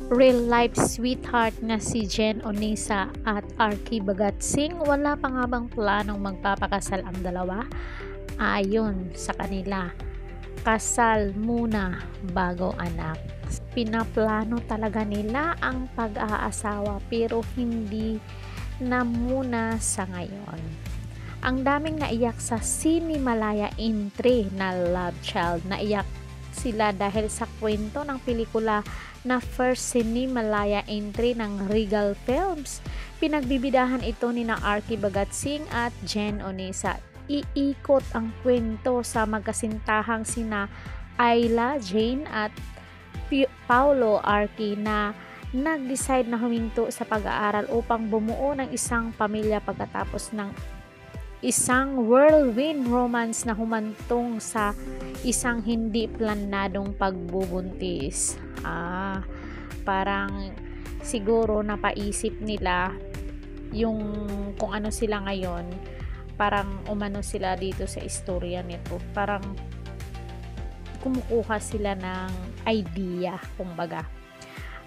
real-life sweetheart na si Jen Onisa at Arky Bagatsing? Wala pa nga bang planong magpapakasal ang dalawa? Ayon sa kanila, kasal muna bago anak. Pinaplano talaga nila ang pag-aasawa pero hindi na muna sa ngayon. Ang daming naiyak sa Sinimalaya entry na Love Child. Naiyak sila dahil sa kwento ng pelikula na first Sinimalaya entry ng Regal Films. Pinagbibidahan ito ni na Arky Bagatsing at Jen Onisa. Iikot ang kwento sa magkasintahang sina Ayla Jane at Paulo Arky na nag-decide na huminto sa pag-aaral upang bumuo ng isang pamilya pagkatapos ng isang whirlwind romance na humantong sa isang hindi planadong pagbubuntis. Parang siguro napaisip nila yung kung ano sila ngayon, parang umano sila dito sa istorya nito, parang kumukuha sila ng idea, kumbaga.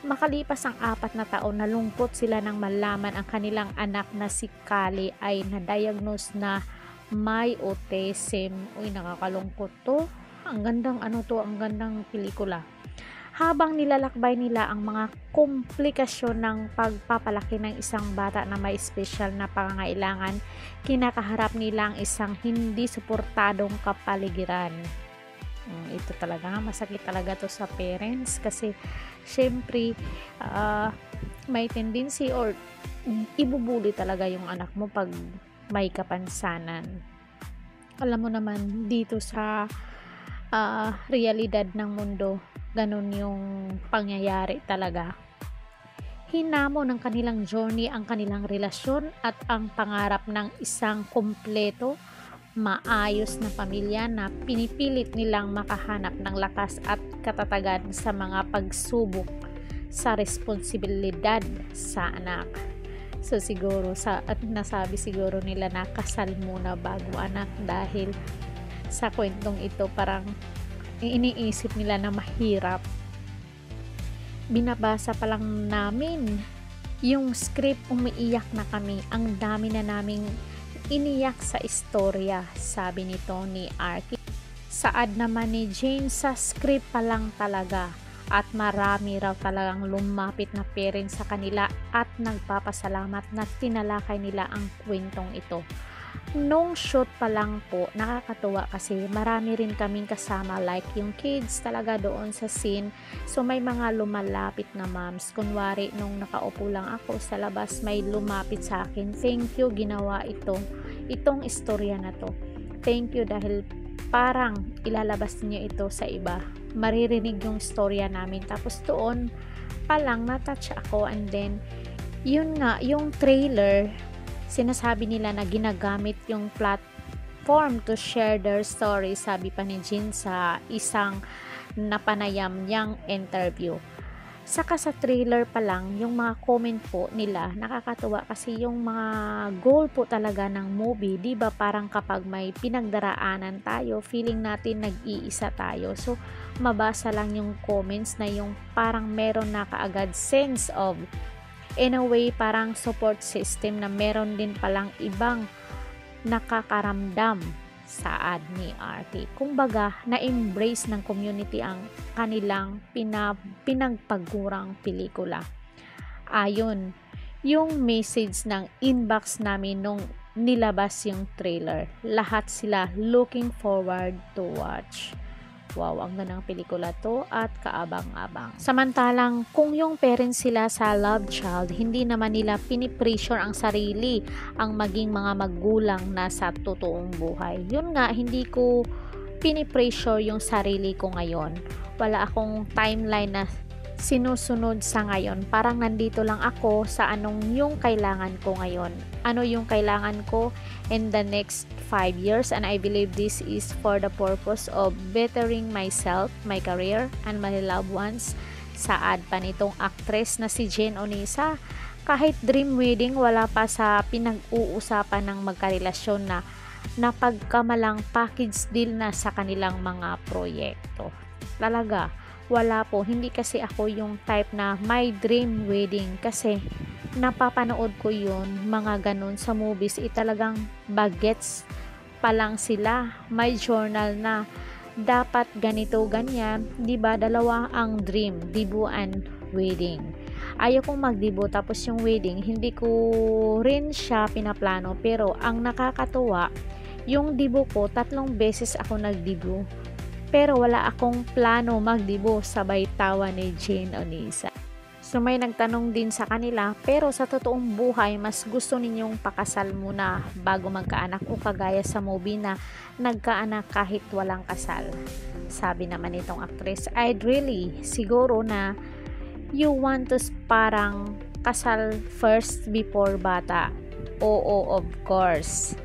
Makalipas ang 4 na taon, nalungkot sila nang malaman ang kanilang anak na si Kali ay na-diagnose na may autism. Uy, nakakalungkot to. Ang gandang ang gandang pelikula. Habang nilalakbay nila ang mga komplikasyon ng pagpapalaki ng isang bata na may espesyal na pangangailangan, kinakaharap nila ang isang hindi suportadong kapaligiran. Ito talaga, masakit talaga to sa parents kasi syempre may tendency or ibubuli talaga yung anak mo pag may kapansanan. Alam mo naman dito sa realidad ng mundo, ganun yung pangyayari talaga. Hinamo ng kanilang journey ang kanilang relasyon at ang pangarap ng isang kompleto, maayos na pamilya na pinipilit nilang makahanap ng lakas at katatagan sa mga pagsubok sa responsibilidad sa anak. So siguro nasabi siguro nila na kasal muna bago anak dahil sa kwentong ito parang iniisip nila na mahirap. Binabasa pa lang namin yung script, umiiyak na kami. Ang dami na naming iniyak sa istorya, sabi nito ni Arky. Saad naman ni Jane, sa script pa lang talaga at marami raw talagang lumapit na parents sa kanila at nagpapasalamat na tinalakay nila ang kwentong ito. Nung shoot pa lang po, nakakatuwa kasi marami rin kaming kasama, like yung kids talaga doon sa scene. So may mga lumalapit na moms. Kunwari nung nakaupo lang ako sa labas, may lumapit sa akin, thank you, ginawa itong istorya na to. Thank you dahil parang ilalabas niyo ito sa iba. Maririnig yung istorya namin. Tapos doon pa lang natouch ako, and then yun nga, yung trailer, sinasabi nila na ginagamit yung platform to share their story, sabi pa ni Jin sa isang napanayam niyang interview. Saka sa trailer pa lang, yung mga comment po nila, nakakatuwa kasi yung mga goal po talaga ng movie, di ba parang kapag may pinagdaraanan tayo, feeling natin nag-iisa tayo. So, mabasa lang yung comments na yung parang meron na kaagad sense of, in a way, parang support system na meron din palang ibang nakakaramdam sa ad ni Arky. Kumbaga, na-embrace ng community ang kanilang pinagpagurang pelikula. Ayon, yung message ng inbox namin nung nilabas yung trailer, lahat sila looking forward to watch. Wow, ang gandang pelikula to at kaabang-abang. Samantalang kung yung parents sila sa Love Child, hindi naman nila pinipressure ang sarili ang maging mga magulang na sa totoong buhay. Yun nga, hindi ko pinipressure yung sarili ko ngayon. Wala akong timeline na sinusunod sa ngayon. Parang nandito lang ako sa anong yung kailangan ko ngayon. Ano yung kailangan ko in the next 5 years, and I believe this is for the purpose of bettering myself, my career, and my loved ones. Saad pa nitong actress na si Jen Onisa. Kahit dream wedding, wala pa sa pinag-uusapan ng magkarelasyon na napagkamalang package deal na sa kanilang mga proyekto. Talaga, Wala po, hindi kasi ako yung type na my dream wedding kasi napapanood ko yun, mga ganun sa movies, talagang bagets pa lang sila, may journal na dapat ganito ganyan, 'di ba? Dalawa ang dream, dibu and wedding. Ayaw kong magdibo tapos yung wedding hindi ko rin siya pinaplano, pero ang nakakatuwa yung dibo ko, 3 beses ako nagdibo. Pero wala akong plano magdibo, sabay tawa ni Jane Onisa. So may nagtanong din sa kanila, pero sa totoong buhay, mas gusto ninyong pakasal muna bago magkaanak o kagaya sa movie na nagkaanak kahit walang kasal? Sabi naman itong actress, I'd really, siguro na you want to parang kasal first before bata. Oo, of course.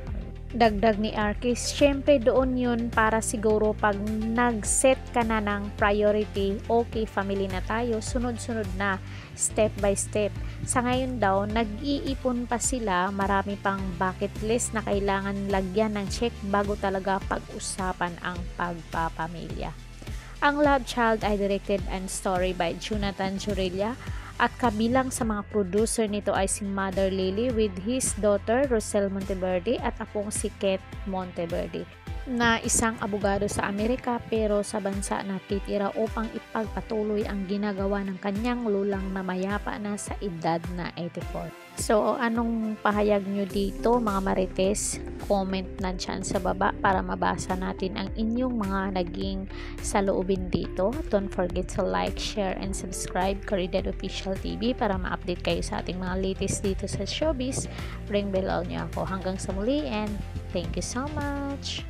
Dagdag ni Arkis, syempre doon yun para siguro pag nag-set ka na ng priority, okay, family na tayo, sunod-sunod na, step by step. Sa ngayon daw, nag-iipon pa sila, marami pang bucket list na kailangan lagyan ng check bago talaga pag-usapan ang pagpapamilya. Ang Love Child ay directed and story by Jonathan Jurella, at kabilang sa mga producer nito ay si Mother Lily with his daughter Rosel Monteverde at apong si Kate Monteverde, na isang abogado sa Amerika pero sa bansa natitira upang ipagpatuloy ang ginagawa ng kanyang lulang na mayapa na sa edad na 84. So, anong pahayag nyo dito mga marites? Comment na dyan sa baba para mabasa natin ang inyong mga naging saloobin dito. Don't forget to like, share, and subscribe Caridad Official TV para ma-update kayo sa ating mga latest dito sa showbiz. Ring bell all nyo ako. Hanggang sa muli and thank you so much!